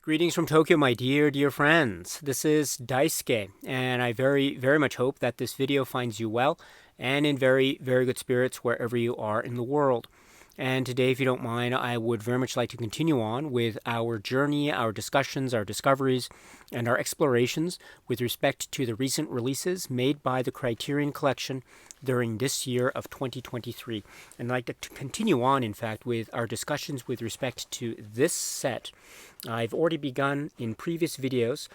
Greetings from Tokyo, my dear friends. This is Daisuke, and I very much hope that this video finds you well and in very good spirits wherever you are in the world. And today, if you don't mind, I would very much like to continue on with our journey, our discussions, our discoveries, and our explorations with respect to the recent releases made by the Criterion Collection during this year of 2023. And I'd like to continue on, in fact, with our discussions with respect to this set. I've already begun in previous videos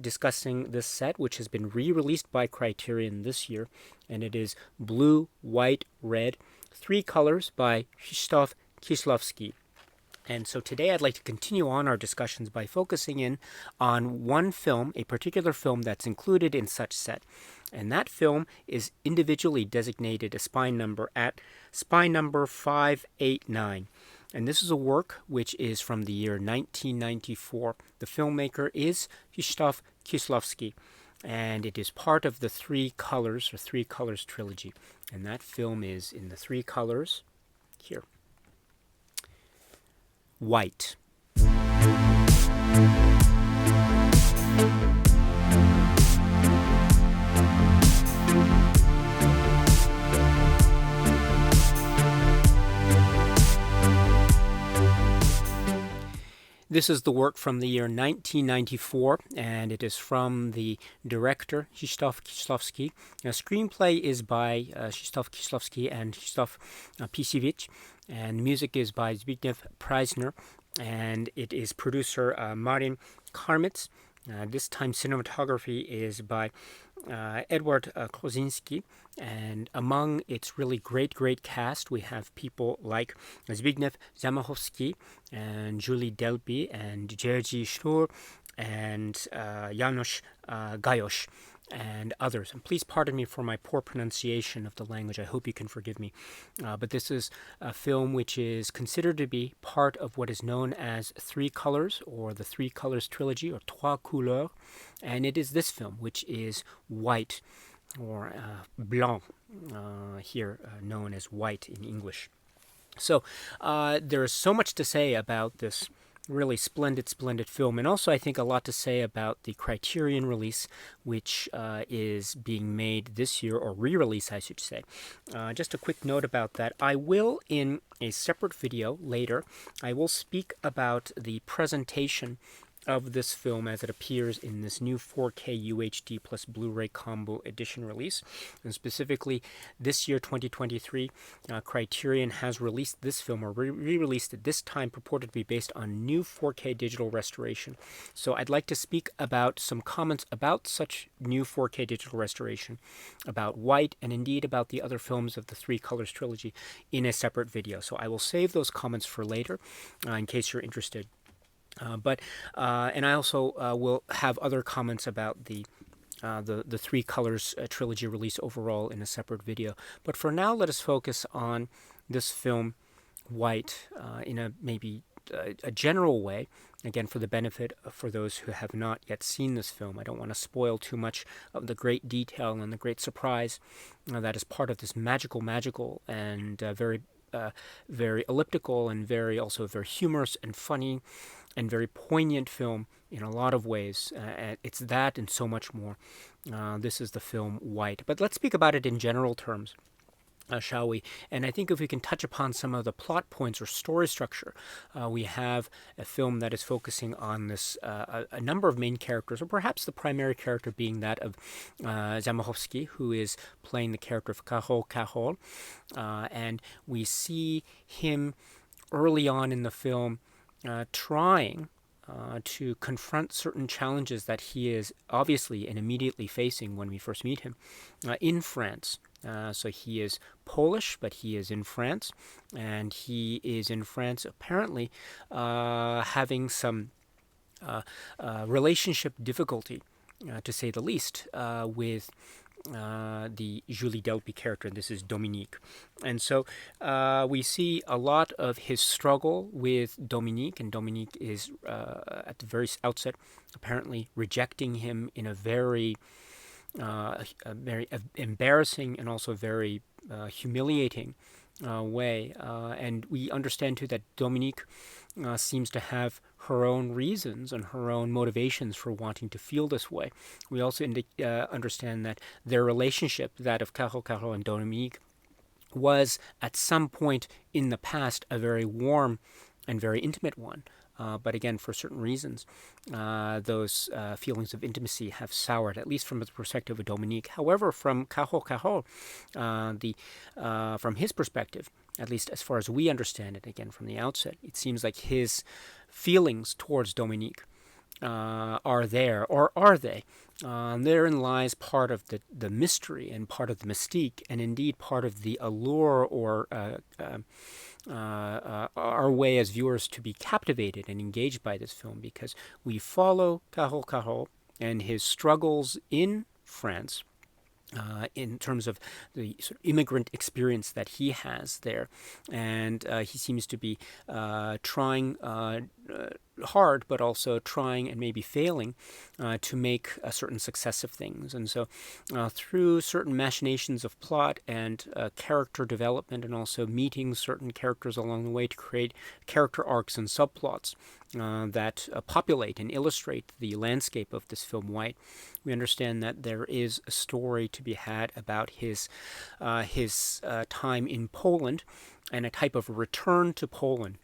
discussing this set, which has been re-released by Criterion this year, and it is Blue, White, Red, 3 colors by Krzysztof Kieślowski. And so today I'd like to continue on our discussions by focusing in on one film, a particular film that's included in such set. And that film is individually designated a spine number at spine number 589. And this is a work which is from the year 1994. The filmmaker is Krzysztof Kieślowski, and it is part of the 3 colors or 3 colors trilogy. And that film is in the 3 colors here. White. This is the work from the year 1994, and it is from the director, Krzysztof Kieślowski. The screenplay is by Krzysztof Kieślowski and Krzysztof Kieślowski, and music is by Zbigniew Preisner, and it is producer Martin Karmitz. This time cinematography is by Edward Kozinski, and among its really great cast, we have people like Zbigniew Zamachowski and Julie Delpy and Jerzy Sztur and Janusz Gajos and others. And please pardon me for my poor pronunciation of the language. I hope you can forgive me. But this is a film which is considered to be part of what is known as 3 colors, or the 3 colors trilogy, or Trois couleurs. And it is this film, which is white, or blanc, here known as white in English. So there is so much to say about this really splendid film, and also I think a lot to say about the Criterion release, which is being made this year, or re-release I should say. Just a quick note about that. I will, in a separate video later, I will speak about the presentation of this film as it appears in this new 4K UHD plus Blu-ray combo edition release. And specifically, this year, 2023, Criterion has released this film, or re-released it, this time purported to be based on new 4K digital restoration. So I'd like to speak about some comments about such new 4K digital restoration, about White, and indeed about the other films of the 3 colors trilogy in a separate video. So I will save those comments for later, in case you're interested. And I also will have other comments about the 3 colors trilogy release overall in a separate video. But for now, let us focus on this film, White, in a maybe a general way. Again, for the benefit for those who have not yet seen this film. I don't want to spoil too much of the great detail and the great surprise that is part of this magical and very elliptical and also very humorous and funny and very poignant film in a lot of ways. It's that and so much more. This is the film White. But let's speak about it in general terms, shall we? And I think if we can touch upon some of the plot points or story structure, we have a film that is focusing on this a number of main characters, or perhaps the primary character being that of Zamachowski, who is playing the character of Karol. And we see him early on in the film trying to confront certain challenges that he is obviously and immediately facing when we first meet him in France. So he is Polish, but he is in France, and he is in France apparently having some relationship difficulty, to say the least, with the Julie Delpy character, and this is Dominique. And so we see a lot of his struggle with Dominique, and Dominique is at the very outset apparently rejecting him in a very embarrassing and also very humiliating way. And we understand too that Dominique seems to have her own reasons and her own motivations for wanting to feel this way. We also understand that their relationship, that of Caro and Dominique, was at some point in the past a very warm and very intimate one. But again, for certain reasons, those feelings of intimacy have soured, at least from the perspective of Dominique. However, from Caro, from his perspective, at least as far as we understand it, again from the outset, it seems like his feelings towards Dominique are there, or are they? Therein lies part of the mystery and part of the mystique, and indeed part of the allure or our way as viewers to be captivated and engaged by this film, because we follow Caro and his struggles in France in terms of the sort of immigrant experience that he has there. And he seems to be trying hard, but also trying and maybe failing to make a certain success of things. And so through certain machinations of plot and character development, and also meeting certain characters along the way to create character arcs and subplots that populate and illustrate the landscape of this film White, we understand that there is a story to be had about his time in Poland and a type of return to Poland.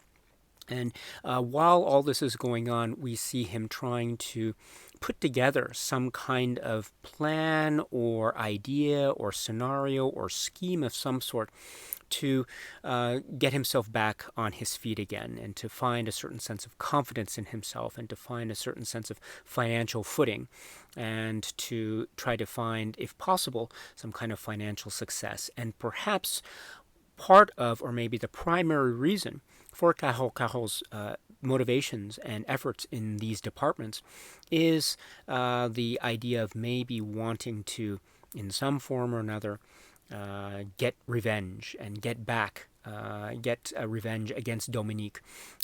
And while all this is going on, we see him trying to put together some kind of plan or idea or scenario or scheme of some sort to get himself back on his feet again, and to find a certain sense of confidence in himself, and to find a certain sense of financial footing, and to try to find, if possible, some kind of financial success. And perhaps part of, or maybe the primary reason for Caro's motivations and efforts in these departments is the idea of maybe wanting to, in some form or another, get revenge and get back, get revenge against Dominique,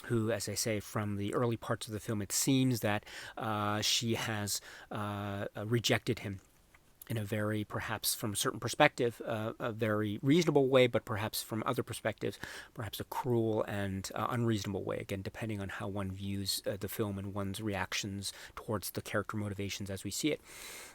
who, as I say, from the early parts of the film, it seems that she has rejected him in a very, perhaps from a certain perspective, a very reasonable way, but perhaps from other perspectives, perhaps a cruel and unreasonable way, again, depending on how one views the film and one's reactions towards the character motivations as we see it.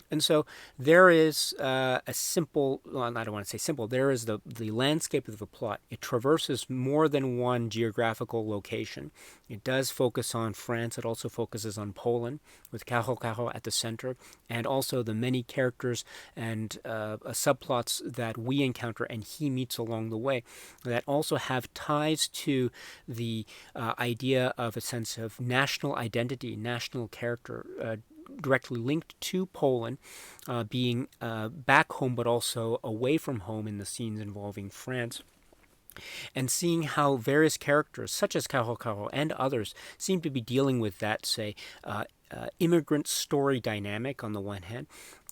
And so there is a simple, well, I don't want to say simple, there is the landscape of the plot. It traverses more than one geographical location. It does focus on France. It also focuses on Poland, with Caro at the center, and also the many characters and subplots that we encounter and he meets along the way that also have ties to the idea of a sense of national identity, national character, directly linked to Poland, being back home but also away from home in the scenes involving France. And seeing how various characters, such as Caro and others, seem to be dealing with that, say, immigrant story dynamic on the one hand,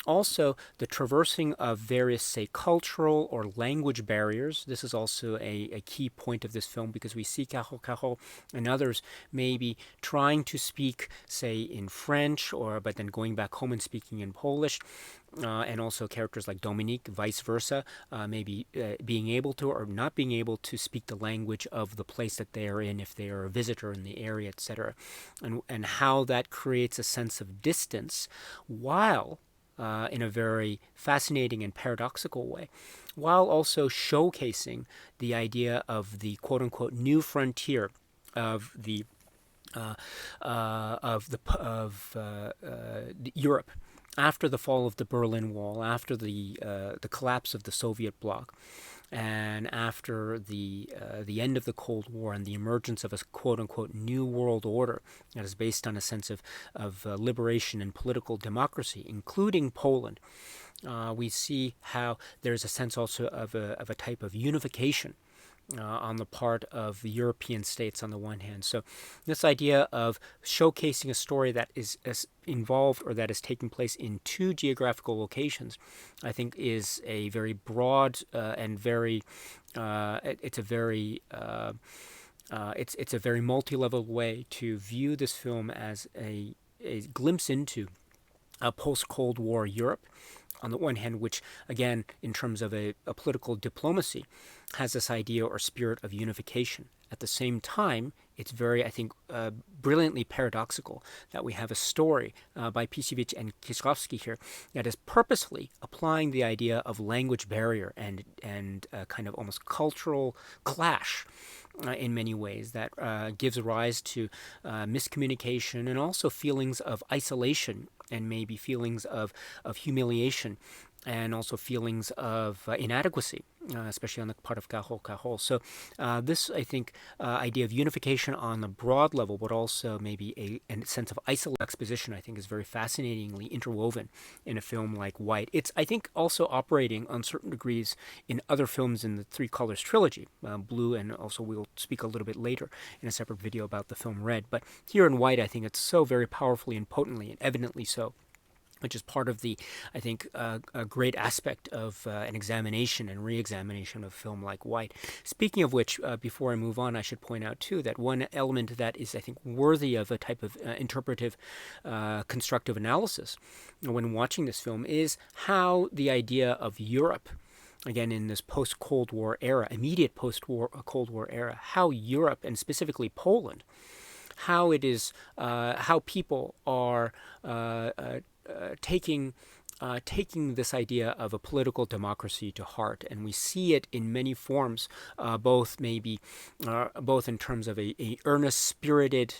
also the traversing of various, say, cultural or language barriers. This is also a key point of this film, because we see Caro and others maybe trying to speak, say, in French, but then going back home and speaking in Polish. And also characters like Dominique, vice versa, maybe being able to or not being able to speak the language of the place that they are in if they are a visitor in the area, etc. And how that creates a sense of distance, while in a very fascinating and paradoxical way, while also showcasing the idea of the quote-unquote new frontier of Europe after the fall of the Berlin Wall, after the collapse of the Soviet bloc, and after the end of the Cold War and the emergence of a quote-unquote new world order that is based on a sense of liberation and political democracy, including Poland. We see how there's a sense also of a type of unification on the part of the European states on the one hand. So this idea of showcasing a story that is involved or that is taking place in two geographical locations, I think is a very broad and very it's a very multi-level way to view this film as a glimpse into post-Cold War Europe, on the one hand, which, again, in terms of a political diplomacy, has this idea or spirit of unification. At the same time, it's very, I think, brilliantly paradoxical that we have a story by Pisevich and Kieślowski here that is purposely applying the idea of language barrier and kind of almost cultural clash in many ways that gives rise to miscommunication and also feelings of isolation and maybe feelings of humiliation and also feelings of inadequacy, especially on the part of Cajol. So this, I think, idea of unification on the broad level, but also maybe a sense of isolation exposition, I think, is very fascinatingly interwoven in a film like White. It's, I think, also operating on certain degrees in other films in the Three Colors trilogy, Blue, and also we'll speak a little bit later in a separate video about the film Red. But here in White, I think it's so very powerfully and potently and evidently so, which is part of the, I think, a great aspect of an examination and re-examination of a film like White. Speaking of which, before I move on, I should point out, too, that one element that is, I think, worthy of a type of interpretive, constructive analysis when watching this film is how the idea of Europe, again, in this post-Cold War era, immediate post-Cold War era, how Europe, and specifically Poland, how it is, how people are taking this idea of a political democracy to heart, and we see it in many forms, both in terms of a earnest, spirited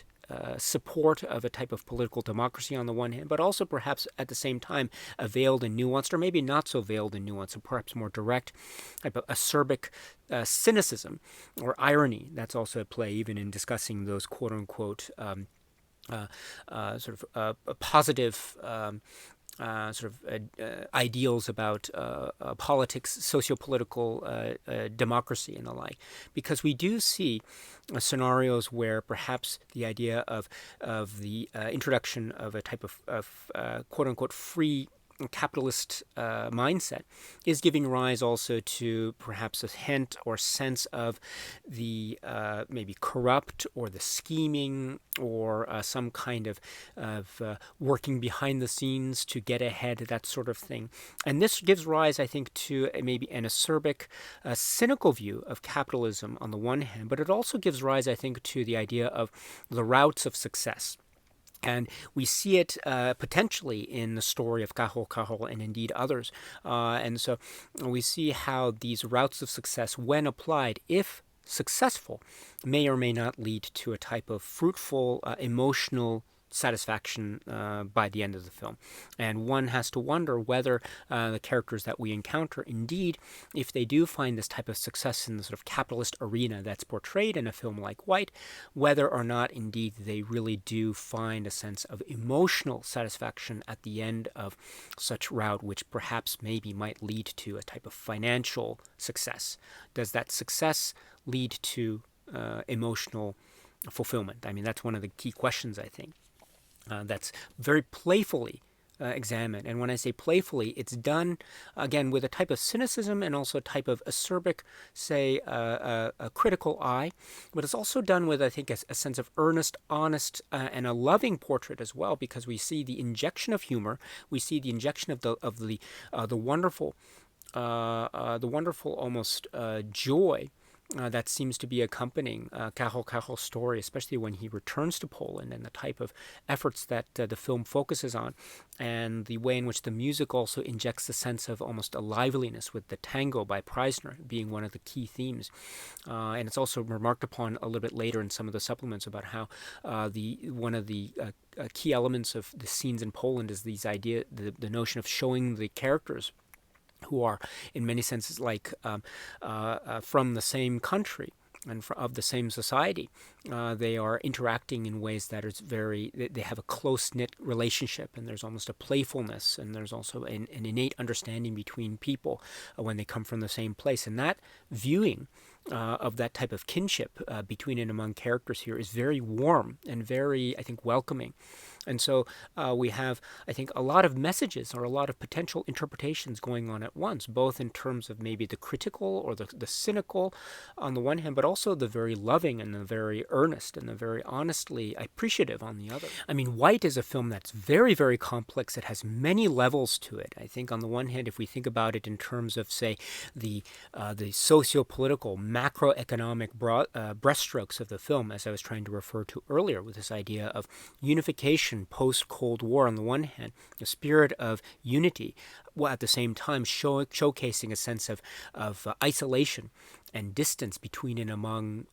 support of a type of political democracy on the one hand, but also perhaps at the same time a veiled and nuanced, or maybe not so veiled and nuanced, or perhaps more direct type of acerbic cynicism or irony that's also at play even in discussing those quote-unquote positive ideals about politics, socio-political democracy, and the like, because we do see scenarios where perhaps the idea of the introduction of a type of quote-unquote free capitalist mindset is giving rise also to perhaps a hint or sense of the maybe corrupt or the scheming or some kind of working behind the scenes to get ahead, that sort of thing. And this gives rise, I think, to maybe an acerbic, cynical view of capitalism on the one hand, but it also gives rise, I think, to the idea of the routes of success. And we see it potentially in the story of Cajol and indeed others. And so we see how these routes of success, when applied, if successful, may or may not lead to a type of fruitful, emotional satisfaction by the end of the film. And one has to wonder whether the characters that we encounter, indeed, if they do find this type of success in the sort of capitalist arena that's portrayed in a film like White, whether or not, indeed, they really do find a sense of emotional satisfaction at the end of such route, which perhaps maybe might lead to a type of financial success. Does that success lead to emotional fulfillment? I mean, that's one of the key questions, I think. That's very playfully examined. And when I say playfully, it's done, again, with a type of cynicism and also a type of acerbic, say, a critical eye. But it's also done with, I think, a sense of earnest, honest, and a loving portrait as well, because we see the injection of humor, we see the injection of the wonderful almost joy that seems to be accompanying Cajol's story, especially when he returns to Poland, and the type of efforts that the film focuses on, and the way in which the music also injects the sense of almost a liveliness, with the tango by Preisner being one of the key themes. And it's also remarked upon a little bit later in some of the supplements about how one of the key elements of the scenes in Poland is the notion of showing the characters, who are in many senses like from the same country and of the same society. They are interacting in ways that is they have a close-knit relationship, and there's almost a playfulness, and there's also an innate understanding between people when they come from the same place. And that viewing of that type of kinship between and among characters here is very warm and very, I think, welcoming. And so we have, I think, a lot of messages or a lot of potential interpretations going on at once, both in terms of maybe the critical or the cynical on the one hand, but also the very loving and the very earnest and the very honestly appreciative on the other. I mean, White is a film that's very, very complex. It has many levels to it. I think on the one hand, if we think about it in terms of, say, the socio-political, macroeconomic brushstrokes of the film, as I was trying to refer to earlier, with this idea of unification post-Cold War on the one hand, a spirit of unity, while at the same time showcasing a sense of isolation and distance between and among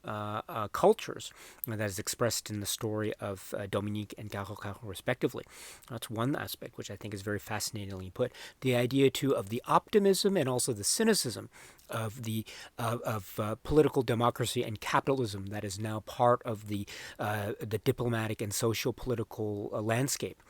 cultures that is expressed in the story of Dominique and Caro respectively. That's one aspect which I think is very fascinatingly put. The idea too of the optimism and also the cynicism of the political democracy and capitalism that is now part of the diplomatic and social-political landscape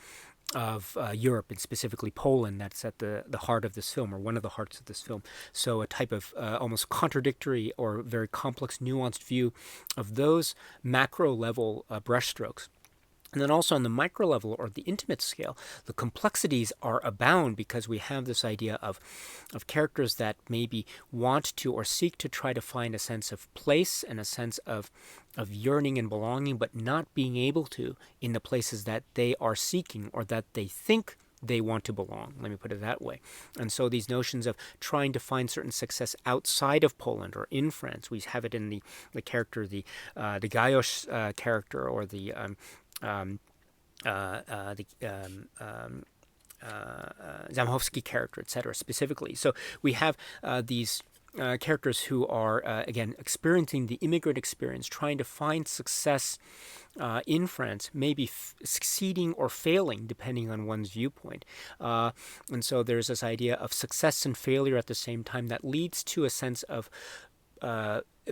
of Europe, and specifically Poland, that's at the heart of this film, or one of the hearts of this film. So a type of almost contradictory or very complex, nuanced view of those macro-level brushstrokes. And then also on the micro level or the intimate scale, the complexities are abound because we have this idea of characters that maybe want to or seek to try to find a sense of place and a sense of yearning and belonging, but not being able to in the places that they are seeking or that they think they want to belong. Let me put it that way. And so these notions of trying to find certain success outside of Poland or in France, we have it in the character, the Gajos character, or the Zamchowski character, etc. specifically. So we have these characters who are, again, experiencing the immigrant experience, trying to find success in France, maybe succeeding or failing, depending on one's viewpoint. And so there's this idea of success and failure at the same time that leads to a sense of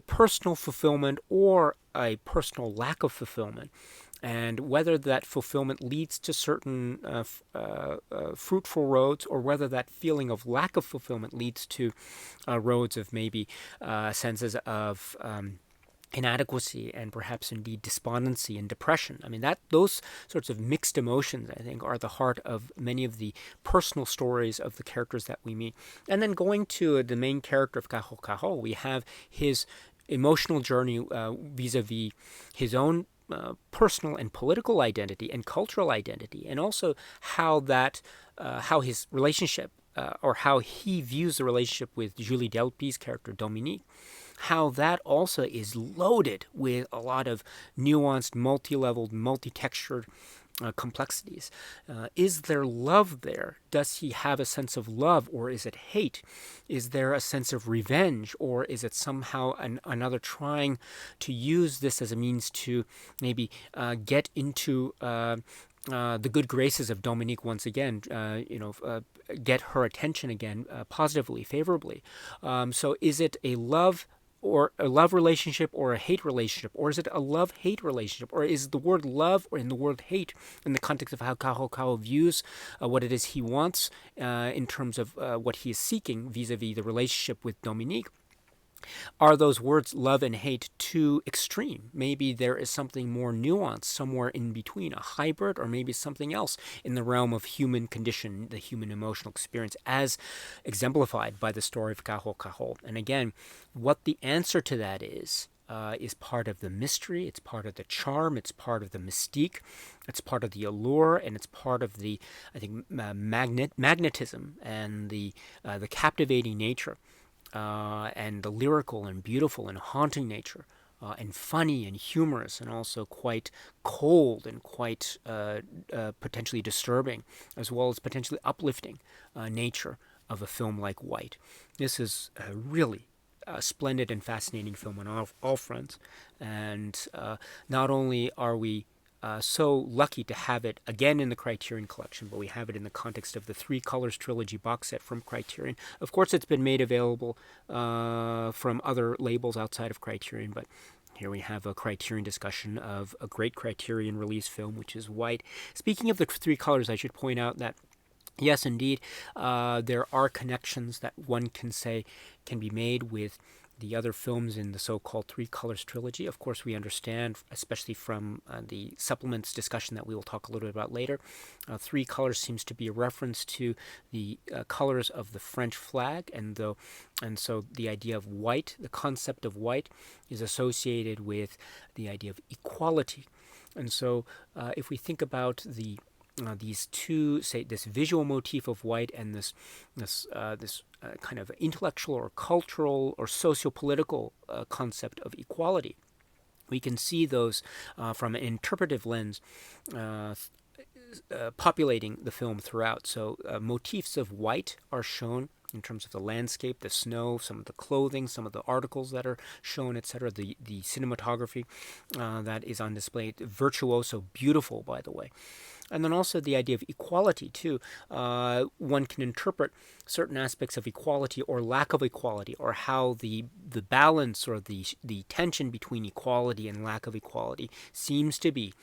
personal fulfillment or a personal lack of fulfillment. And whether that fulfillment leads to certain fruitful roads, or whether that feeling of lack of fulfillment leads to roads of maybe senses of inadequacy and perhaps indeed despondency and depression. I mean, those sorts of mixed emotions, I think, are the heart of many of the personal stories of the characters that we meet. And then going to the main character of Caro, we have his emotional journey vis-a-vis his own personal and political identity and cultural identity, and also how his relationship or how he views the relationship with Julie Delpy's character Dominique, how that also is loaded with a lot of nuanced, multi-leveled, multi-textured complexities. Is there love there? Does he have a sense of love, or is it hate? Is there a sense of revenge, or is it somehow another trying to use this as a means to maybe get into the good graces of Dominique once again, get her attention again positively, favorably? So is it a love relationship or a hate relationship, or is it a love-hate relationship, or is the word love or in the word hate in the context of how Caro views what it is he wants in terms of what he is seeking vis-a-vis the relationship with Dominique? Are those words love and hate too extreme? Maybe there is something more nuanced somewhere in between, a hybrid, or maybe something else in the realm of human condition, the human emotional experience, as exemplified by the story of Caro. And again, what the answer to that is part of the mystery, it's part of the charm, it's part of the mystique, it's part of the allure, and it's part of the, I think, magnetism and the captivating nature. And the lyrical and beautiful and haunting nature, and funny and humorous, and also quite cold and quite potentially disturbing, as well as potentially uplifting nature of a film like White. This is a really splendid and fascinating film on all fronts, and not only are we so lucky to have it again in the Criterion collection, but we have it in the context of the Three Colors Trilogy box set from Criterion. Of course, it's been made available from other labels outside of Criterion, but here we have a Criterion discussion of a great Criterion release film, which is White. Speaking of the three colors, I should point out that yes, indeed, there are connections that one can say can be made with the other films in the so-called Three Colors trilogy. Of course, we understand, especially from the supplements discussion that we will talk a little bit about later, Three Colors seems to be a reference to the colors of the French flag, and so the idea of white, the concept of white, is associated with the idea of equality. And so if we think about these two, say, this visual motif of white and this kind of intellectual or cultural or socio-political concept of equality, we can see those from an interpretive lens populating the film throughout. So motifs of white are shown in terms of the landscape, the snow, some of the clothing, some of the articles that are shown, etc., the cinematography that is on display, virtuoso, beautiful, by the way. And then also the idea of equality, too. One can interpret certain aspects of equality or lack of equality, or how the balance or the tension between equality and lack of equality seems to be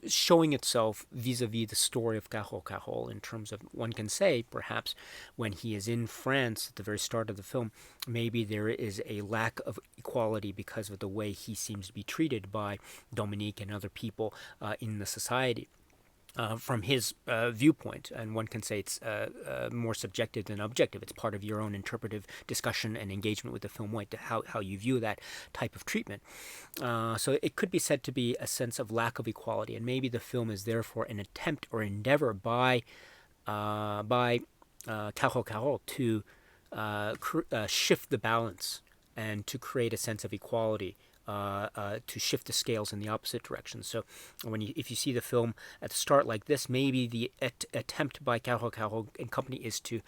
showing itself vis-a-vis the story of Caro, in terms of, one can say, perhaps, when he is in France at the very start of the film, maybe there is a lack of equality because of the way he seems to be treated by Dominique and other people in the society. From his viewpoint, and one can say it's more subjective than objective. It's part of your own interpretive discussion and engagement with the film white, to how you view that type of treatment. So it could be said to be a sense of lack of equality, and maybe the film is therefore an attempt or endeavor by Caro to shift the balance and to create a sense of equality. To shift the scales in the opposite direction. So if you see the film at the start like this, maybe the attempt by Caro and company is to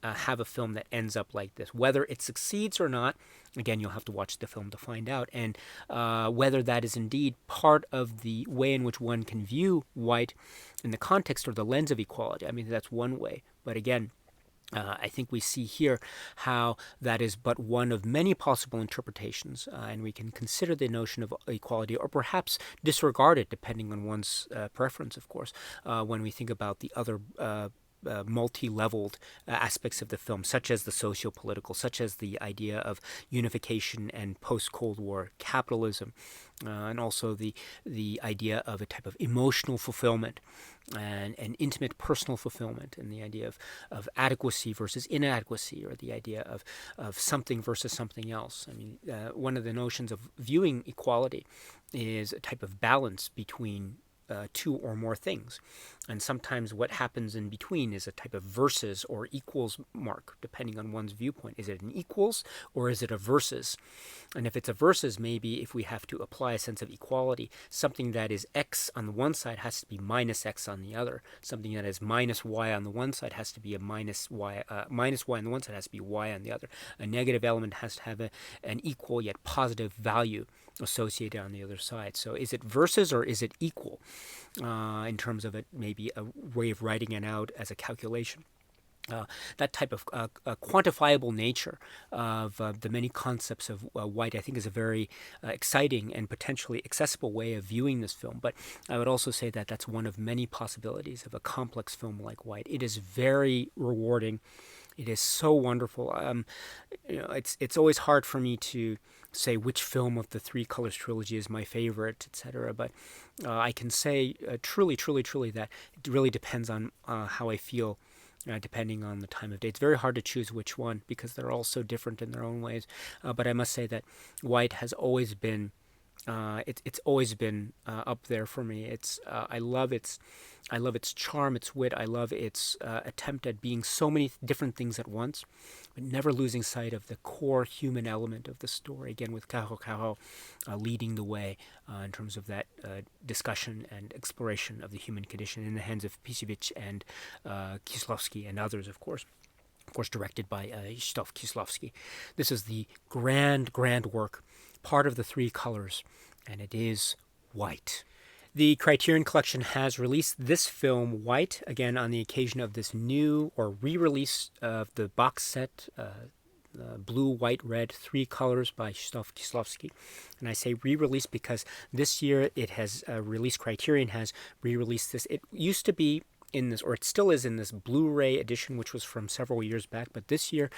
have a film that ends up like this. Whether it succeeds or not, again, you'll have to watch the film to find out. And whether that is indeed part of the way in which one can view white in the context or the lens of equality. I mean, that's one way. But again, I think we see here how that is but one of many possible interpretations, and we can consider the notion of equality, or perhaps disregard it, depending on one's preference, of course, when we think about the other multi-leveled aspects of the film, such as the socio-political, such as the idea of unification and post-Cold War capitalism, and also the idea of a type of emotional fulfillment and an intimate personal fulfillment, and the idea of adequacy versus inadequacy, or the idea of something versus something else. I mean, one of the notions of viewing equality is a type of balance between two or more things. And sometimes what happens in between is a type of versus or equals mark, depending on one's viewpoint. Is it an equals or is it a versus? And if it's a versus, maybe if we have to apply a sense of equality, something that is x on the one side has to be minus x on the other. Something that is minus y on the one side has to be a minus y on the one side has to be y on the other. A negative element has to have an equal yet positive value associated on the other side. So is it versus or is it equal? In terms of it, maybe a way of writing it out as a calculation. That type of quantifiable nature of the many concepts of white, I think, is a very exciting and potentially accessible way of viewing this film. But I would also say that that's one of many possibilities of a complex film like White. It is very rewarding. It is so wonderful. It's always hard for me to say which film of the Three Colors trilogy is my favorite, etc. But I can say truly that it really depends on how I feel, depending on the time of day. It's very hard to choose which one because they're all so different in their own ways. But I must say that White has always been it's always been up there for me. I love its charm, its wit. I love its attempt at being so many different things at once, but never losing sight of the core human element of the story. Again, with Caro leading the way in terms of that discussion and exploration of the human condition in the hands of Pisevich and Kieślowski and others, of course. Of course, directed by Krzysztof Kieślowski. This is the grand work, part of the Three Colors, and it is White. The Criterion Collection has released this film, White, again on the occasion of this new or re-release of the box set, Blue, White, Red, Three Colors by Krzysztof Kieślowski. And I say re-release because this year it has released, Criterion has re-released this. It used to be in this, or it still is in this Blu-ray edition, which was from several years back. But this year,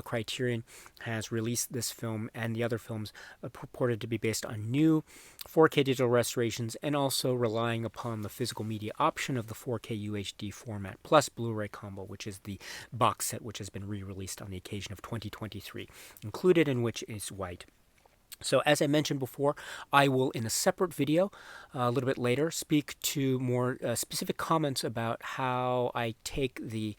Criterion has released this film and the other films purported to be based on new 4K digital restorations, and also relying upon the physical media option of the 4K UHD format plus Blu-ray combo, which is the box set which has been re-released on the occasion of 2023, included in which is white. So as I mentioned before, I will, in a separate video a little bit later, speak to more specific comments about how I take the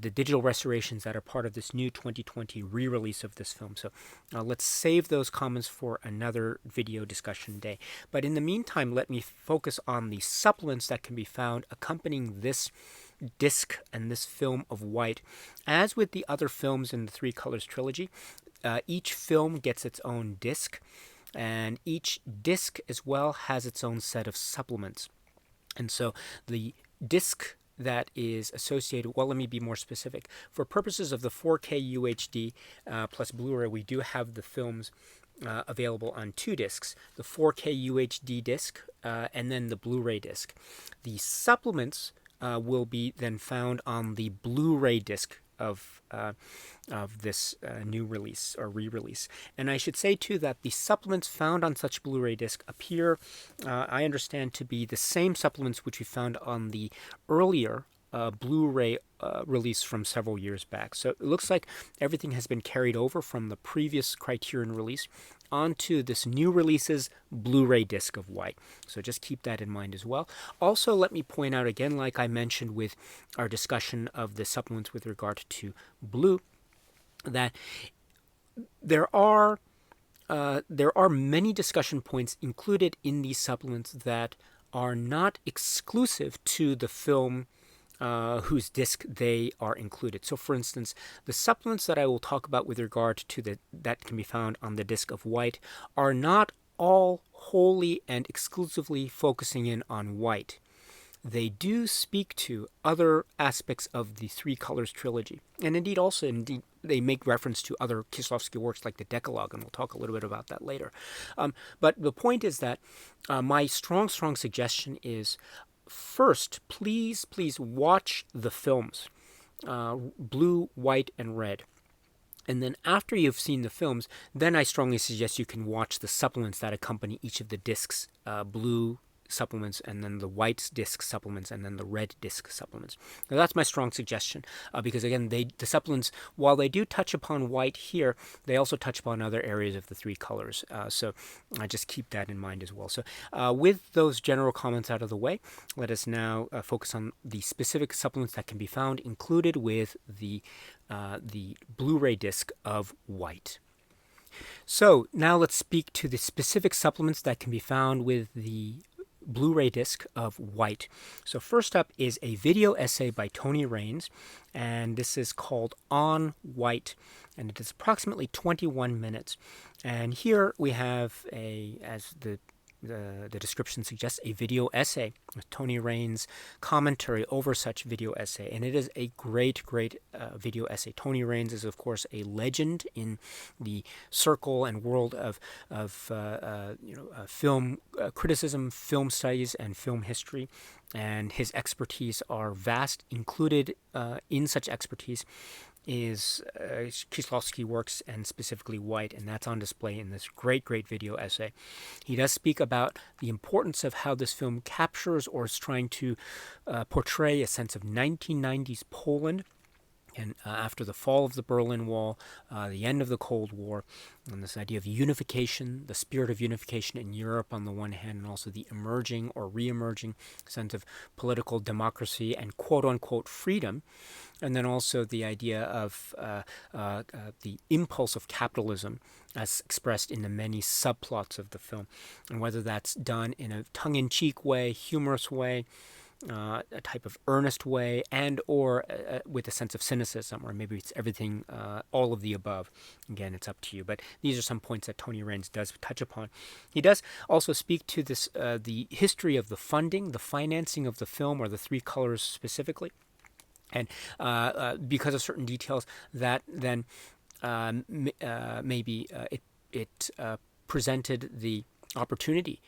digital restorations that are part of this new 2020 re-release of this film. So let's save those comments for another video discussion day. But in the meantime, let me focus on the supplements that can be found accompanying this disc and this film of white. As with the other films in the Three Colors trilogy, each film gets its own disc, and each disc as well has its own set of supplements. And so the disc that is associated, well, let me be more specific. For purposes of the 4K UHD plus Blu-ray, we do have the films available on two discs, the 4K UHD disc and then the Blu-ray disc. The supplements will be then found on the Blu-ray disc of this new release or re-release. And I should say too that the supplements found on such Blu-ray disc appear, I understand, to be the same supplements which we found on the earlier Blu-ray release from several years back. So it looks like everything has been carried over from the previous Criterion release onto this new release's Blu-ray disc of white. So just keep that in mind as well. Also, let me point out again, like I mentioned with our discussion of the supplements with regard to blue, that there are many discussion points included in these supplements that are not exclusive to the film whose disc they are included. So, for instance, the supplements that I will talk about with regard to that can be found on the disc of white are not all wholly and exclusively focusing in on white. They do speak to other aspects of the Three Colors trilogy, and indeed they make reference to other Kieślowski works like the Decalogue, and we'll talk a little bit about that later. But the point is that my strong suggestion is, first, please watch the films, blue, white, and red. And then after you've seen the films, then I strongly suggest you can watch the supplements that accompany each of the discs, blue supplements, and then the white disc supplements, and then the red disc supplements. Now that's my strong suggestion, because again, the supplements, while they do touch upon white here, they also touch upon other areas of the Three Colors. So I just keep that in mind as well. So with those general comments out of the way, let us now focus on the specific supplements that can be found included with the Blu-ray disc of white. So now let's speak to the specific supplements that can be found with the Blu-ray disc of white. So first up is a video essay by Tony Raines, and this is called On White, and it is approximately 21 minutes. And here we have as the description suggests, a video essay with Tony Raines' commentary over such video essay, and it is a great video essay. Tony Raines is, of course, a legend in the circle and world of film criticism, film studies, and film history, and his expertise are vast. Included in such expertise is Kieślowski works, and specifically white, and that's on display in this great video essay. He does speak about the importance of how this film captures or is trying to portray a sense of 1990s Poland, and after the fall of the Berlin Wall, the end of the Cold War, and this idea of unification, the spirit of unification in Europe on the one hand, and also the emerging or re-emerging sense of political democracy and quote-unquote freedom, and then also the idea of the impulse of capitalism as expressed in the many subplots of the film, and whether that's done in a tongue-in-cheek way, humorous way, a type of earnest way, and or with a sense of cynicism, or maybe it's everything, all of the above. Again, it's up to you. But these are some points that Tony Raines does touch upon. He does also speak to this, the history of the funding, the financing of the film, or the Three Colors specifically, and because of certain details that then maybe it presented the opportunity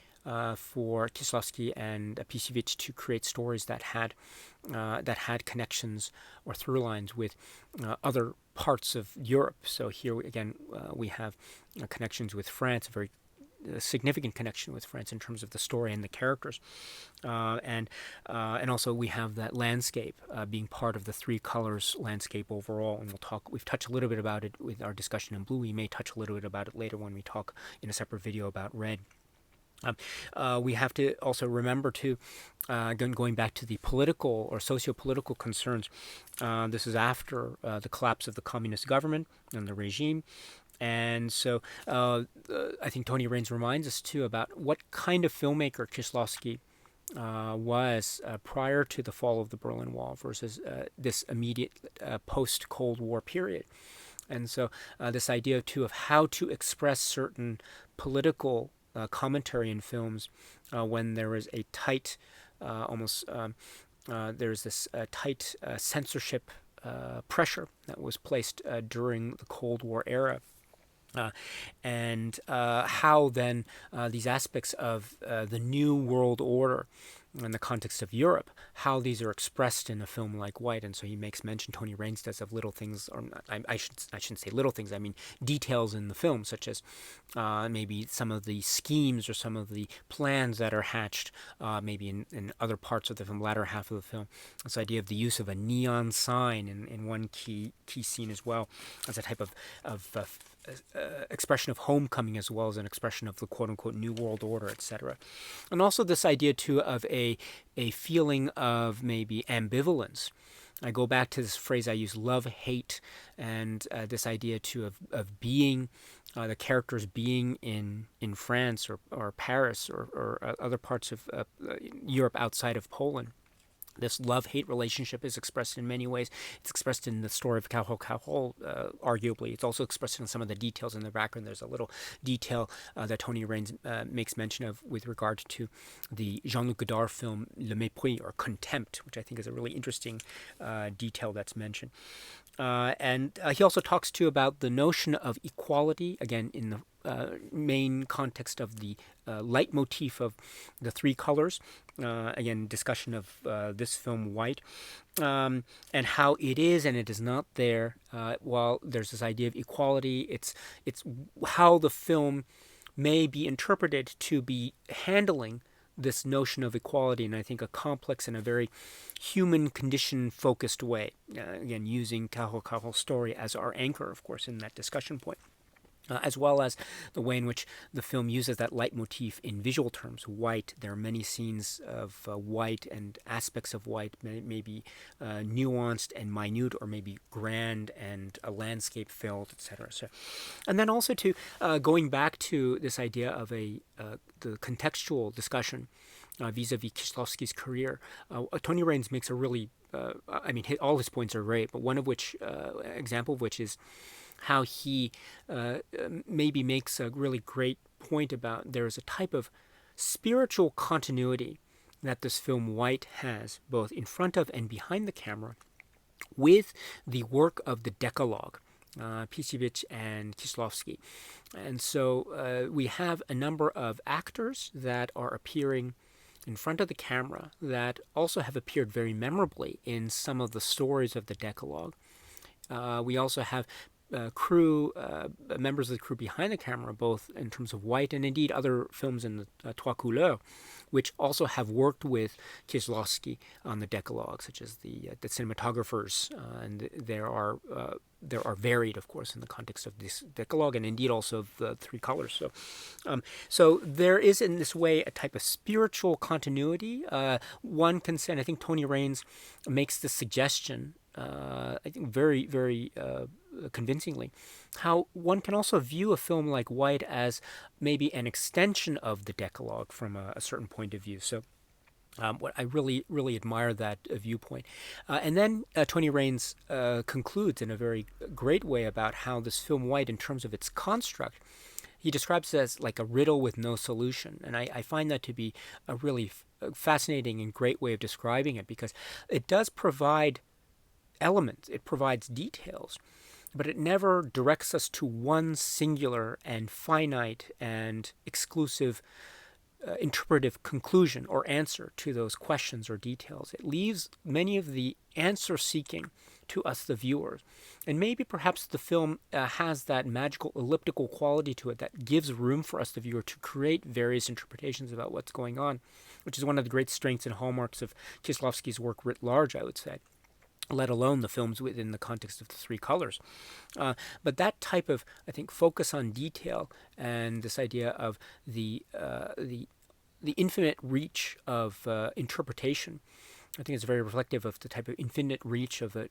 for Kieślowski and Pisevich to create stories that had connections or through lines with other parts of Europe. So here again we have connections with France, a very significant connection with France in terms of the story and the characters, and also we have that landscape being part of the three colors landscape overall. And we've touched a little bit about it with our discussion in blue. We may touch a little bit about it later when we talk in a separate video about red. We have to also remember to, going back to the political or socio-political concerns, this is after the collapse of the communist government and the regime. And so I think Tony Raines reminds us too about what kind of filmmaker Kieślowski was prior to the fall of the Berlin Wall versus this immediate post-Cold War period. And so this idea too of how to express certain political commentary in films when there is a tight, there's this tight censorship pressure that was placed during the Cold War era. And how then these aspects of the New World Order in the context of Europe, how these are expressed in a film like White. And so he makes mention, Tony Raines does, of little things, or I shouldn't say little things, I mean details in the film, such as maybe some of the schemes or some of the plans that are hatched maybe in other parts of the film, latter half of the film. This idea of the use of a neon sign in one key scene as well, as a type of expression of homecoming, as well as an expression of the quote-unquote New World Order, etc. And also this idea too of a feeling of maybe ambivalence. I go back to this phrase I use, love, hate, and this idea too of being, the characters being in France or Paris or other parts of Europe outside of Poland. This love-hate relationship is expressed in many ways. It's expressed in the story of Karol, arguably. It's also expressed in some of the details in the background. There's a little detail that Tony Raines makes mention of with regard to the Jean-Luc Godard film Le Mépris, or Contempt, which I think is a really interesting detail that's mentioned. And he also talks too about the notion of equality, again, in the main context of the leitmotif of the three colors. Again, discussion of this film, White, and how it is and it is not there. While there's this idea of equality, it's how the film may be interpreted to be handling this notion of equality, and I think a complex and a very human condition focused way. Again, using Karol's story as our anchor, of course, in that discussion point. As well as the way in which the film uses that leitmotif in visual terms. White, there are many scenes of white and aspects of white, maybe nuanced and minute, or maybe grand and a landscape filled, etc. So, and then also to going back to this idea of the contextual discussion vis-a-vis Kieślowski's career. Tony Raines makes a really, all his points are great, but one of which, example of which is how he maybe makes a really great point about there is a type of spiritual continuity that this film White has, both in front of and behind the camera, with the work of the Decalogue, Pisevich and Kieślowski. And so we have a number of actors that are appearing in front of the camera that also have appeared very memorably in some of the stories of the Decalogue. We also have members of the crew behind the camera, both in terms of White and indeed other films in the Trois Couleurs, which also have worked with Kieślowski on the Decalogue, such as the cinematographers, and there are varied, of course, in the context of this Decalogue, and indeed also the three colors. So there is in this way a type of spiritual continuity. One can say, and I think Tony Raines makes the suggestion, I think very, very convincingly, how one can also view a film like White as maybe an extension of the Decalogue from a certain point of view. So what I really, really admire that viewpoint. And then Tony Raines concludes in a very great way about how this film White, in terms of its construct, he describes it as like a riddle with no solution. And I find that to be a really fascinating and great way of describing it, because it does provide elements, it provides details, but it never directs us to one singular and finite and exclusive interpretive conclusion or answer to those questions or details. It leaves many of the answer seeking to us, the viewers. And maybe perhaps the film has that magical elliptical quality to it that gives room for us, the viewer, to create various interpretations about what's going on, which is one of the great strengths and hallmarks of Kieślowski's work writ large, I would say, let alone the films within the context of the three colors. But that type of, I think, focus on detail and this idea of the infinite reach of interpretation, I think it's very reflective of the type of infinite reach of an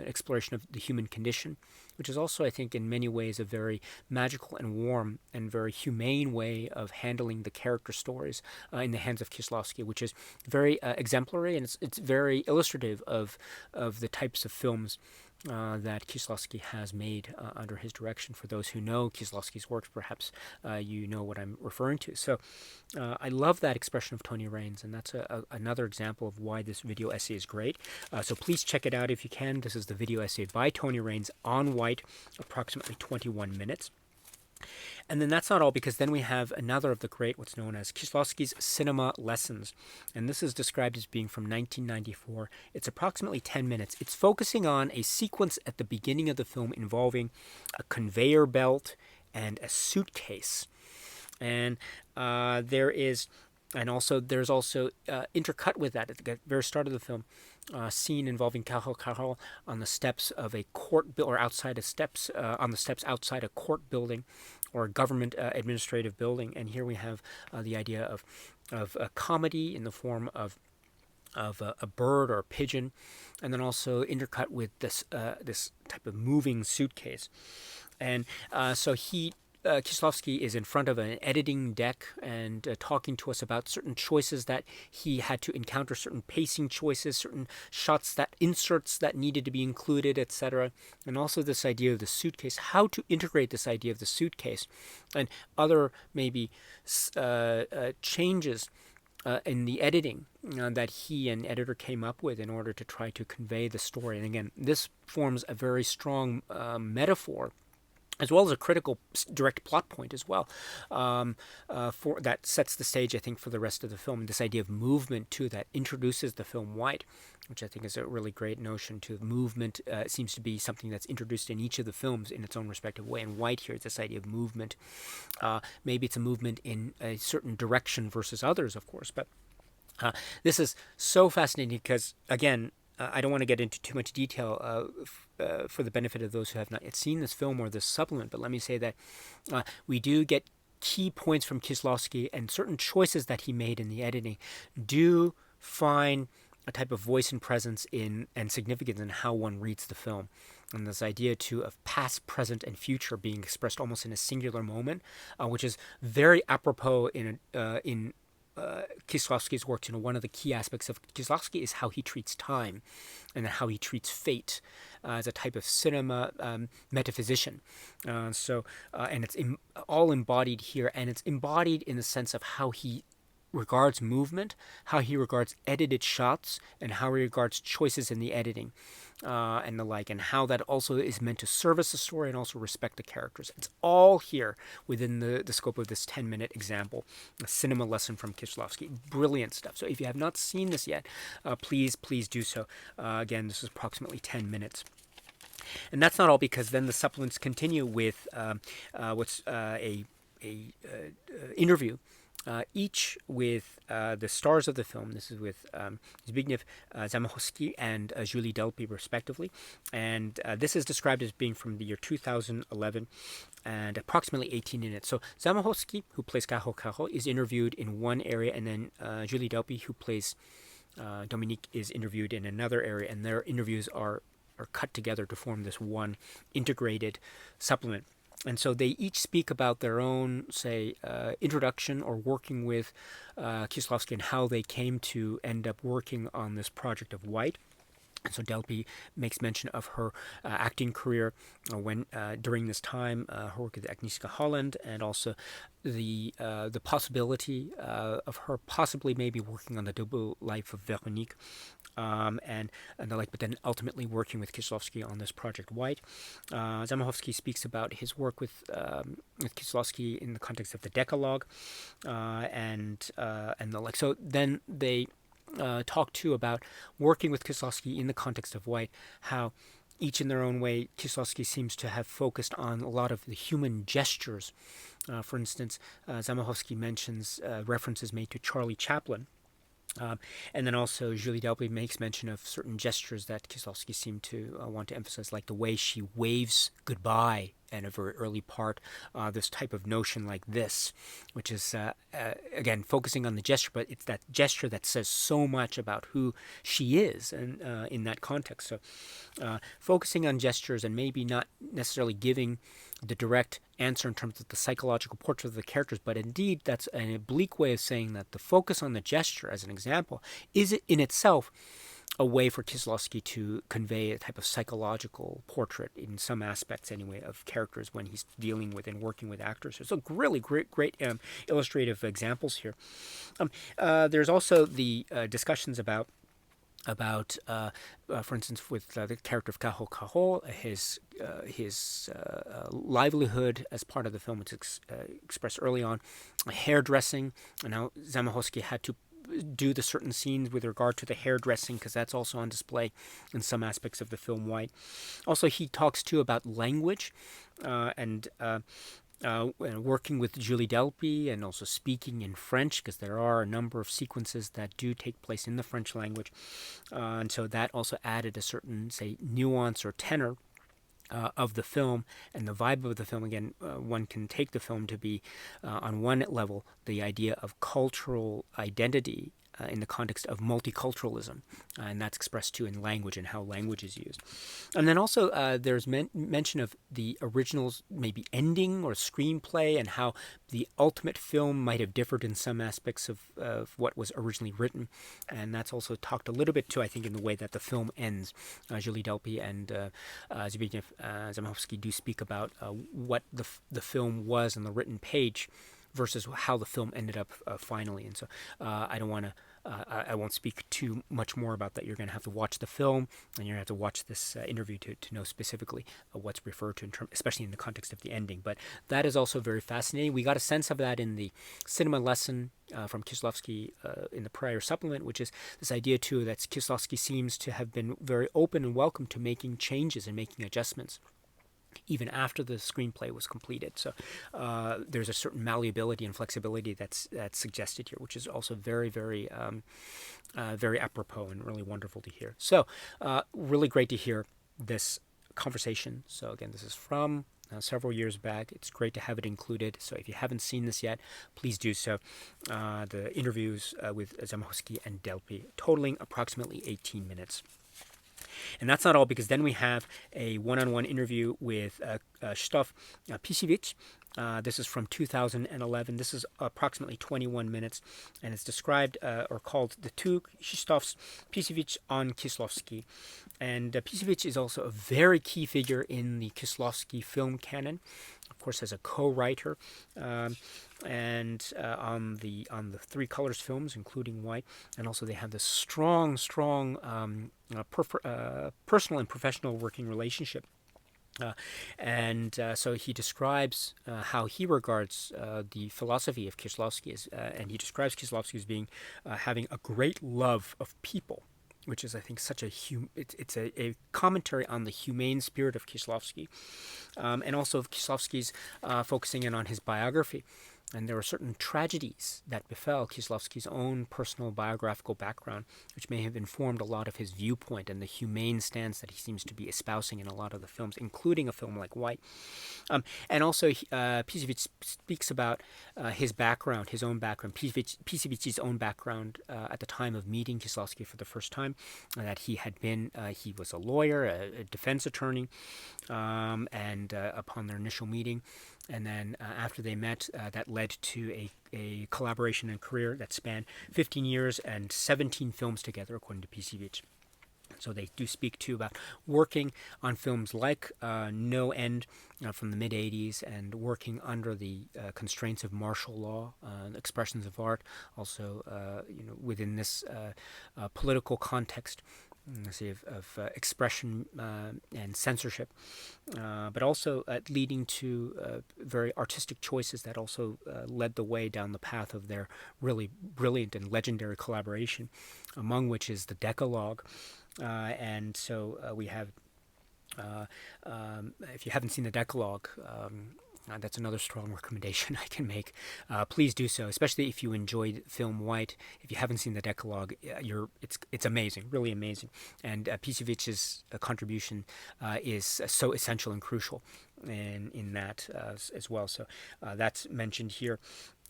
exploration of the human condition, which is also, I think, in many ways a very magical and warm and very humane way of handling the character stories in the hands of Kieślowski, which is very exemplary, and it's very illustrative of the types of films that Kieślowski has made under his direction. For those who know Kieślowski's works, perhaps you know what I'm referring to. So I love that expression of Tony Raines, and that's another example of why this video essay is great. So please check it out if you can. This is the video essay by Tony Raines on white, approximately 21 minutes. And then that's not all, because then we have another of the great, what's known as Kieślowski's Cinema Lessons. And this is described as being from 1994. It's approximately 10 minutes. It's focusing on a sequence at the beginning of the film involving a conveyor belt and a suitcase. And there's also intercut with that at the very start of the film, scene involving Carol on the steps of a court or outside of steps on the steps outside a court building or a government administrative building. And here we have the idea of a comedy in the form of a bird or a pigeon, and then also intercut with this type of moving suitcase. And so Kieślowski is in front of an editing deck and talking to us about certain choices that he had to encounter, certain pacing choices, certain shots, that inserts that needed to be included, etc. And also this idea of the suitcase, how to integrate this idea of the suitcase and other maybe changes in the editing that he and editor came up with in order to try to convey the story. And again, this forms a very strong metaphor, as well as a critical direct plot point as well, for that sets the stage, I think, for the rest of the film. This idea of movement, too, that introduces the film white, which I think is a really great notion, too. Movement seems to be something that's introduced in each of the films in its own respective way. And white here is this idea of movement. Maybe it's a movement in a certain direction versus others, of course. But this is so fascinating because, again, I don't want to get into too much detail for the benefit of those who have not yet seen this film or this supplement, but let me say that we do get key points from Kieślowski, and certain choices that he made in the editing do find a type of voice and presence and significance in how one reads the film. And this idea, too, of past, present, and future being expressed almost in a singular moment, which is very apropos in Kieślowski's works. One of the key aspects of Kieślowski is how he treats time and how he treats fate as a type of cinema metaphysician. And it's all embodied here, and it's embodied in the sense of how he regards movement, how he regards edited shots, and how he regards choices in the editing and the like, and how that also is meant to service the story and also respect the characters. It's all here within the scope of this 10-minute example, a cinema lesson from Kieślowski. Brilliant stuff. So if you have not seen this yet, please do so. Again, this is approximately 10 minutes. And that's not all, because then the supplements continue with what's a interview, each with the stars of the film. This is with Zbigniew Zamachowski and Julie Delpy, respectively. And this is described as being from the year 2011 and approximately 18 minutes. So Zamachowski, who plays Kaho, is interviewed in one area, and then Julie Delpy, who plays Dominique, is interviewed in another area, and their interviews are cut together to form this one integrated supplement. And so they each speak about their own, say, introduction or working with Kieślowski and how they came to end up working on this project of White. And so Delpy makes mention of her acting career when during this time, her work with Agnieszka Holland, and also the possibility of her possibly maybe working on the double life of Veronique, and the like, but then ultimately working with Kieślowski on this project White. Zamachowski speaks about his work with Kieślowski in the context of the Decalogue, and the like. So then they talk too about working with Kieślowski in the context of White, how each in their own way, Kieślowski seems to have focused on a lot of the human gestures. For instance, Zamachowski mentions references made to Charlie Chaplin. And then also Julie Delpy makes mention of certain gestures that Kieślowski seemed to want to emphasize, like the way she waves goodbye in a very early part, this type of notion like this, which is, again, focusing on the gesture, but it's that gesture that says so much about who she is, and in that context. So focusing on gestures and maybe not necessarily giving the direct answer in terms of the psychological portrait of the characters, but indeed that's an oblique way of saying that the focus on the gesture, as an example, is in itself a way for Kieślowski to convey a type of psychological portrait, in some aspects anyway, of characters when he's dealing with and working with actors. So really great illustrative examples here. There's also the discussions about, for instance, with the character of Caho Caho, his livelihood as part of the film, which is expressed early on, hairdressing, and how Zamachowski had to do the certain scenes with regard to the hairdressing, because that's also on display in some aspects of the film White. Also, he talks too about language, and working with Julie Delpy, and also speaking in French, because there are a number of sequences that do take place in the French language, and so that also added a certain, say, nuance or tenor of the film and the vibe of the film. Again, one can take the film to be, on one level, the idea of cultural identity in the context of multiculturalism, and that's expressed too in language and how language is used. And then also there's mention of the original's maybe ending or screenplay, and how the ultimate film might have differed in some aspects of what was originally written, and that's also talked a little bit too, I think, in the way that the film ends. Julie Delpy and Zbigniew Zamachowski do speak about what the film was on the written page versus how the film ended up finally. And so I won't speak too much more about that. You're going to have to watch the film, and you're going to have to watch this interview to know specifically what's referred to, especially in the context of the ending. But that is also very fascinating. We got a sense of that in the cinema lesson from Kieślowski in the prior supplement, which is this idea too that Kieślowski seems to have been very open and welcome to making changes and making adjustments even after the screenplay was completed. So there's a certain malleability and flexibility that's suggested here, which is also very apropos and really wonderful to hear. So really great to hear this conversation. So again, this is from several years back. It's great to have it included. So if you haven't seen this yet, please do so. The interviews with Zamachowski and Delpy, totaling approximately 18 minutes. And that's not all, because then we have a one-on-one interview with Krzysztof Kieślowski. This is from 2011. This is approximately 21 minutes, and it's described or called The Two Krzysztofs, Kieślowski on Kieślowski. And Kieślowski is also a very key figure in the Kieślowski film canon, of course, as a co-writer, and on the Three Colors films, including White. And also they have this strong personal and professional working relationship. So he describes how he regards the philosophy of Kieślowski, and he describes Kieślowski as being having a great love of people, which is, I think, such it's a commentary on the humane spirit of Kieślowski, and also of Kieślowski's focusing in on his biography. And there were certain tragedies that befell Kieślowski's own personal biographical background, which may have informed a lot of his viewpoint and the humane stance that he seems to be espousing in a lot of the films, including a film like White. And also, Kieślowski speaks about his background, his own background, Kieślowski's own background at the time of meeting Kieślowski for the first time, that he was a lawyer, a defense attorney, and upon their initial meeting, and then after they met, that led to a collaboration and career that spanned 15 years and 17 films together, according to Kieślowski. So they do speak too about working on films like No End from the mid-'80s and working under the constraints of martial law, expressions of art, also within this political context of expression and censorship, but also leading to very artistic choices that also led the way down the path of their really brilliant and legendary collaboration, among which is the Decalogue. And so we have, if you haven't seen the Decalogue, that's another strong recommendation I can make. Please do so, especially if you enjoyed film White. If you haven't seen the Decalogue, it's amazing, really amazing. And Pisevich's contribution is so essential and crucial in that as well. So that's mentioned here.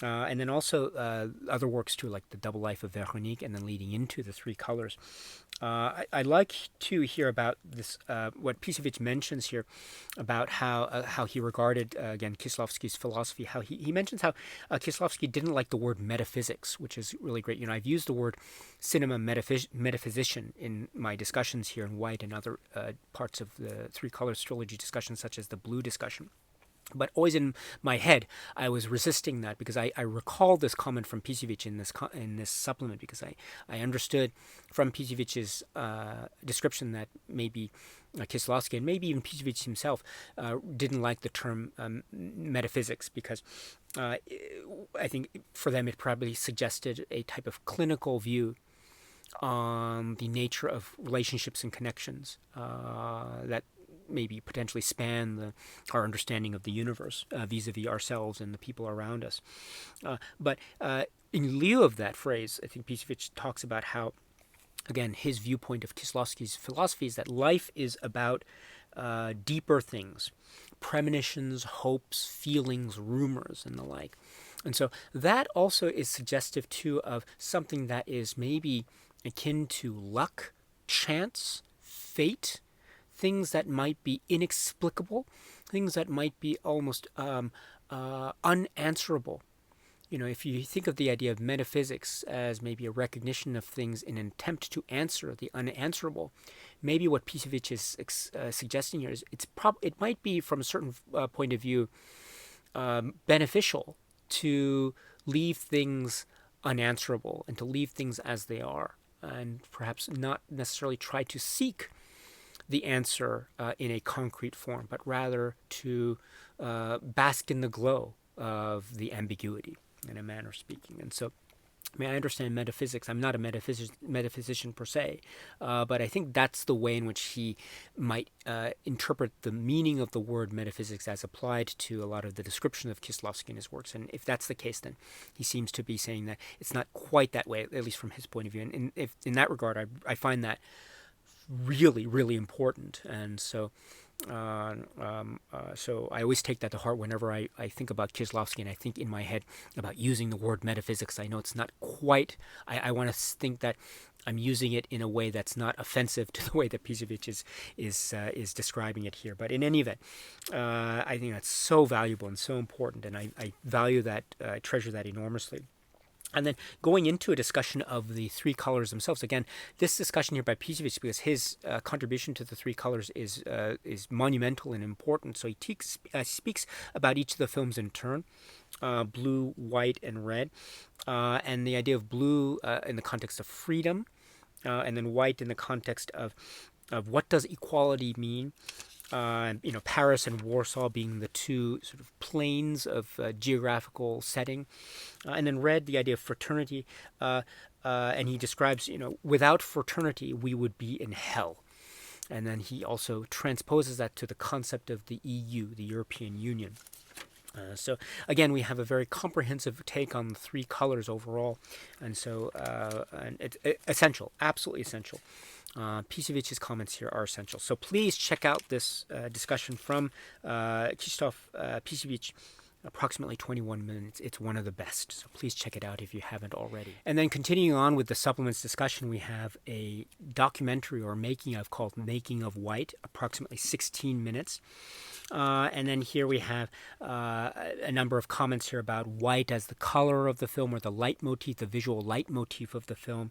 And then also other works too, like The Double Life of Veronique, and then leading into The Three Colors. I like to hear about this, what Pisevich mentions here about how he regarded, again, Kieślowski's philosophy, how he mentions how Kieślowski didn't like the word metaphysics, which is really great. I've used the word cinema metaphysician in my discussions here in White and other parts of the Three Colors trilogy discussions, such as the Blue discussion. But always in my head, I was resisting that because I recalled this comment from Pisevich in this supplement, because I understood from Pisevich's description that maybe Kieślowski and maybe even Pisevich himself didn't like the term metaphysics, because I think for them it probably suggested a type of clinical view on the nature of relationships and connections that maybe potentially span our understanding of the universe vis-a-vis ourselves and the people around us. But in lieu of that phrase, I think Pisevich talks about how, again, his viewpoint of Kieślowski's philosophy is that life is about deeper things, premonitions, hopes, feelings, rumors, and the like. And so that also is suggestive, too, of something that is maybe akin to luck, chance, fate, things that might be inexplicable, things that might be almost unanswerable. If you think of the idea of metaphysics as maybe a recognition of things in an attempt to answer the unanswerable, maybe what Pisevich is suggesting here is it might be, from a certain point of view, beneficial to leave things unanswerable and to leave things as they are, and perhaps not necessarily try to seek the answer in a concrete form, but rather to bask in the glow of the ambiguity, in a manner of speaking. And so, I understand metaphysics. I'm not a metaphysician per se, but I think that's the way in which he might interpret the meaning of the word metaphysics as applied to a lot of the description of Kieślowski in his works. And if that's the case, then he seems to be saying that it's not quite that way, at least from his point of view. And if in that regard, I find that really, really important. And so so I always take that to heart whenever I think about Kieślowski, and I think in my head about using the word metaphysics. I know it's not quite, I want to think that I'm using it in a way that's not offensive to the way that Pisevich is describing it here. But in any event, I think that's so valuable and so important, and I value that, I treasure that enormously. And then going into a discussion of the three colors themselves. Again, this discussion here by Pisevich, because his contribution to the three colors is monumental and important. So he speaks about each of the films in turn, blue, white, and red, and the idea of blue in the context of freedom, and then white in the context of what does equality mean. Paris and Warsaw being the two sort of planes of geographical setting, and then red, the idea of fraternity, and he describes, without fraternity we would be in hell, and then he also transposes that to the concept of the EU, the European Union. So again, we have a very comprehensive take on the three colors overall, and so and it's essential, absolutely essential. Pisevich's comments here are essential. So please check out this discussion from Krzysztof Pisevich approximately 21 minutes. It's one of the best, so please check it out if you haven't already. And then continuing on with the supplements discussion, we have a documentary or making of called Making of White, approximately 16 minutes. And then here we have a number of comments here about white as the color of the film, or the leitmotif, the visual leitmotif of the film.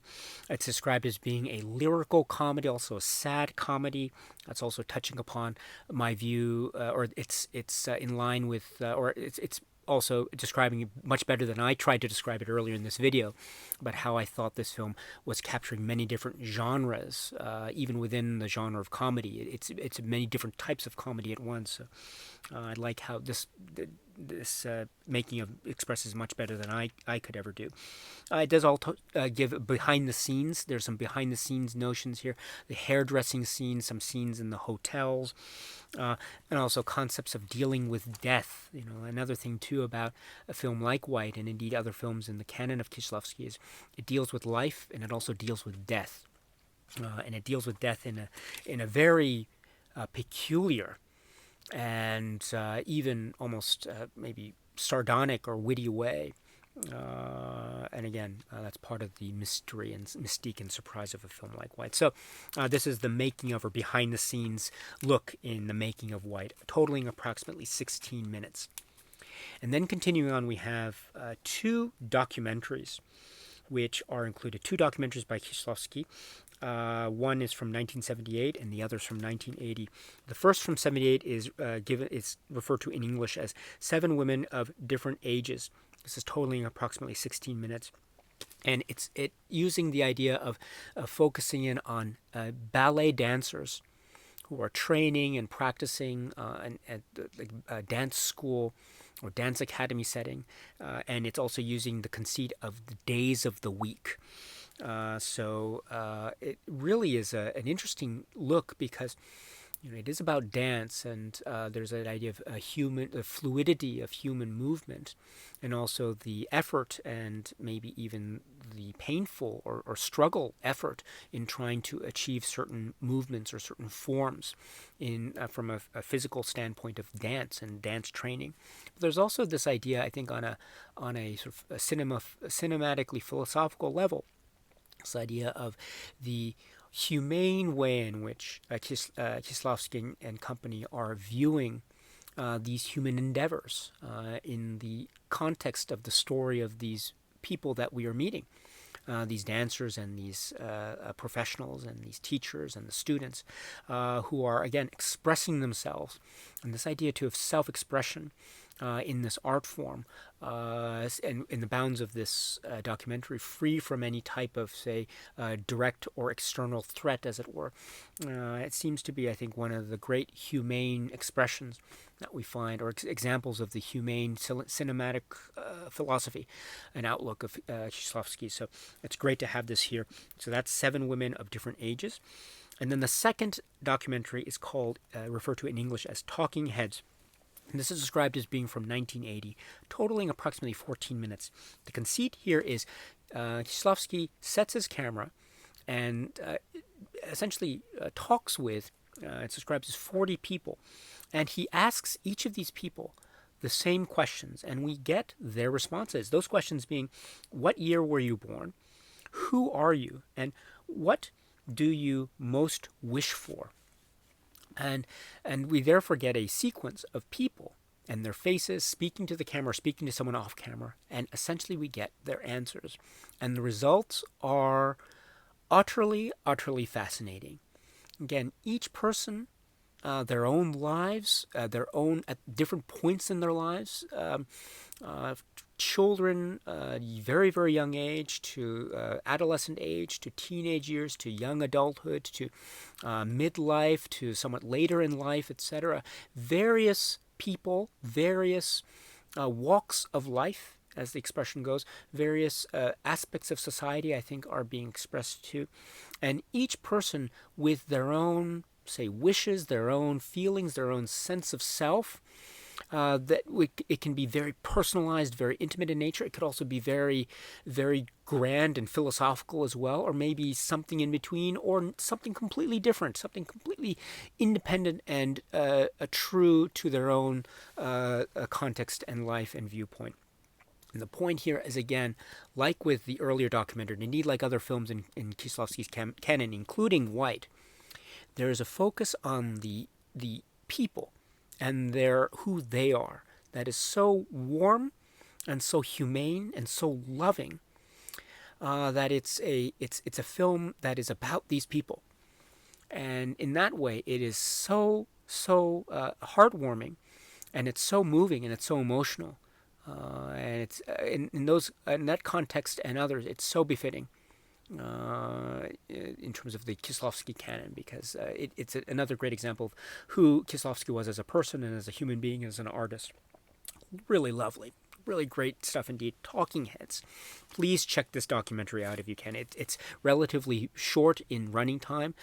It's described as being a lyrical comedy, also a sad comedy. That's also touching upon my view, or it's in line with, or it's also describing it much better than I tried to describe it earlier in this video, about how I thought this film was capturing many different genres, even within the genre of comedy. It's many different types of comedy at once. So, I like how this making of expresses much better than I could ever do. It does also give behind the scenes. There's some behind the scenes notions here. The hairdressing scenes, some scenes in the hotels, and also concepts of dealing with death. Another thing too about a film like White, and indeed other films in the canon of Kieślowski, is it deals with life and it also deals with death. And it deals with death in a very peculiar and even almost maybe sardonic or witty way. And again, that's part of the mystery and mystique and surprise of a film like White. So this is the making of, or behind the scenes look in the Making of White, totaling approximately 16 minutes. And then continuing on, we have two documentaries which are included. Two documentaries by Kieślowski. One is from 1978 and the other is from 1980. The first from 78 is referred to in English as Seven Women of Different Ages. This is totaling approximately 16 minutes. And it's using the idea of focusing in on ballet dancers who are training and practicing at the dance school or dance academy setting. And it's also using the conceit of the days of the week. So it really is an interesting look, because it is about dance, and there's that idea of the fluidity of human movement, and also the effort and maybe even the painful or struggle effort in trying to achieve certain movements or certain forms from a physical standpoint of dance and dance training. But there's also this idea, I think, on a sort of cinematically philosophical level, this idea of the humane way in which Kieślowski and company are viewing these human endeavors in the context of the story of these people that we are meeting, these dancers and these professionals and these teachers and the students who are, again, expressing themselves. And this idea, too, of self-expression in this art form, and in the bounds of this documentary, free from any type of, say, direct or external threat, as it were. It seems to be, I think, one of the great humane expressions that we find, or examples of the humane cinematic philosophy and outlook of Kieślowski. So it's great to have this here. So that's Seven Women of Different Ages. And then the second documentary is called, referred to in English as Talking Heads. And this is described as being from 1980, totaling approximately 14 minutes. The conceit here is Kieślowski sets his camera and essentially talks with, it's described as 40 people. And he asks each of these people the same questions, and we get their responses. Those questions being, what year were you born? Who are you? And what do you most wish for? And we therefore get a sequence of people and their faces speaking to the camera, speaking to someone off camera, and essentially we get their answers. And the results are utterly, utterly fascinating. Again, each person, their own lives, their own, at different points in their lives, children, very, very young age, to adolescent age, to teenage years, to young adulthood, to midlife, to somewhat later in life, etc. Various people, various walks of life, as the expression goes, various aspects of society, I think, are being expressed too. And each person with their own, say, wishes, their own feelings, their own sense of self, it can be very personalized, very intimate in nature. It could also be very, very grand and philosophical as well, or maybe something in between, or something completely different, something completely independent and true to their own context and life and viewpoint. And the point here is, again, like with the earlier documentary, and indeed like other films in Kieślowski's canon, including White, there is a focus on the people and who they are that is so warm and so humane and so loving that it's a film that is about these people. And in that way, it is so heartwarming, and it's so moving, and it's so emotional. And it's in that context and others, it's so befitting in terms of the Kieślowski canon, because it's another great example of who Kieślowski was as a person and as a human being, as an artist. Really lovely. Really great stuff indeed. Talking Heads. Please check this documentary out if you can. It's relatively short in running time,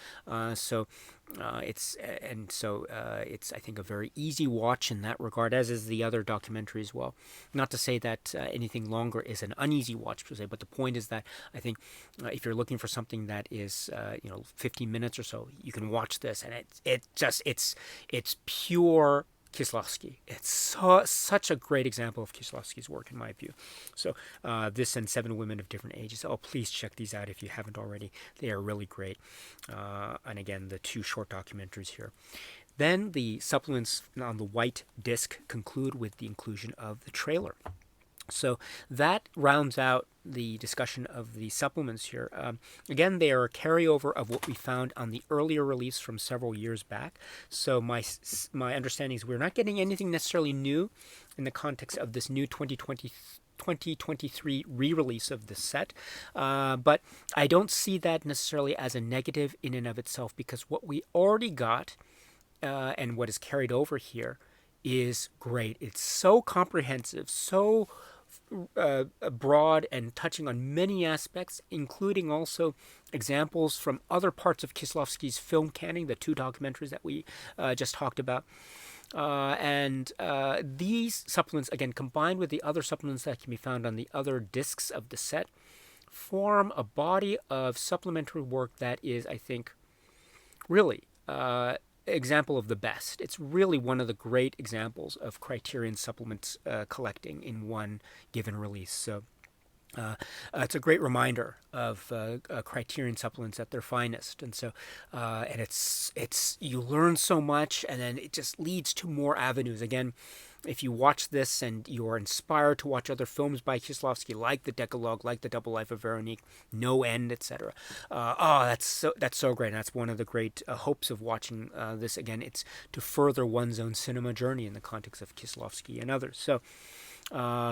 so it's I think a very easy watch in that regard, as is the other documentary as well. Not to say that anything longer is an uneasy watch per se, but the point is that I think if you're looking for something that is 15 minutes or so, you can watch this, and it's pure Kieślowski. It's such a great example of Kieślowski's work, in my view. So this and Seven Women of Different Ages. Oh, please check these out if you haven't already. They are really great. And again, the two short documentaries here. Then the supplements on the white disc conclude with the inclusion of the trailer. So that rounds out the discussion of the supplements here. Again, they are a carryover of what we found on the earlier release from several years back. So my understanding is we're not getting anything necessarily new in the context of this new 2023 re-release of the set. But I don't see that necessarily as a negative in and of itself, because what we already got and what is carried over here is great. It's so comprehensive, so broad, and touching on many aspects, including also examples from other parts of Kieślowski's film canon, the two documentaries that we just talked about. And these supplements, again, combined with the other supplements that can be found on the other discs of the set, form a body of supplementary work that is, I think, really example of the best. It's really one of the great examples of Criterion supplements collecting in one given release. So it's a great reminder of Criterion supplements at their finest, and so and it's you learn so much, and then it just leads to more avenues. Again, if you watch this and you are inspired to watch other films by Kieślowski, like The Decalogue, like The Double Life of Veronique, No End, etc. That's so great. And that's one of the great hopes of watching this. Again, it's to further one's own cinema journey in the context of Kieślowski and others. So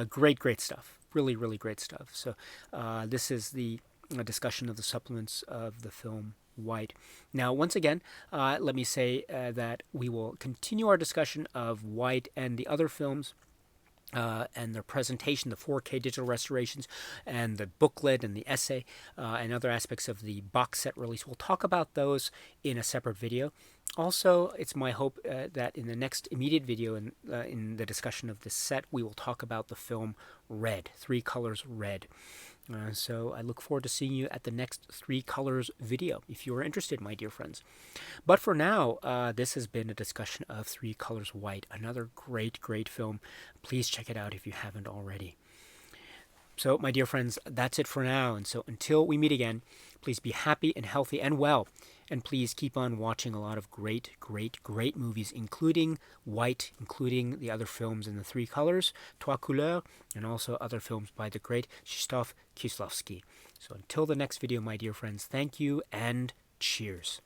great stuff. Really, really great stuff. So this is the discussion of the supplements of the film White. Now, once again, let me say that we will continue our discussion of White and the other films and their presentation, the 4K digital restorations, and the booklet and the essay, and other aspects of the box set release. We'll talk about those in a separate video. Also, it's my hope that in the next immediate video in the discussion of this set, we will talk about the film Red, Three Colors Red. So I look forward to seeing you at the next Three Colors video, if you are interested, my dear friends. But for now, this has been a discussion of Three Colors White, another great film. Please check it out if you haven't already. So, my dear friends, that's it for now. And so until we meet again, please be happy and healthy and well. And please keep on watching a lot of great movies, including White, including the other films in the Three Colors, Trois Couleurs, and also other films by the great Krzysztof Kieślowski. So until the next video, my dear friends, thank you and cheers.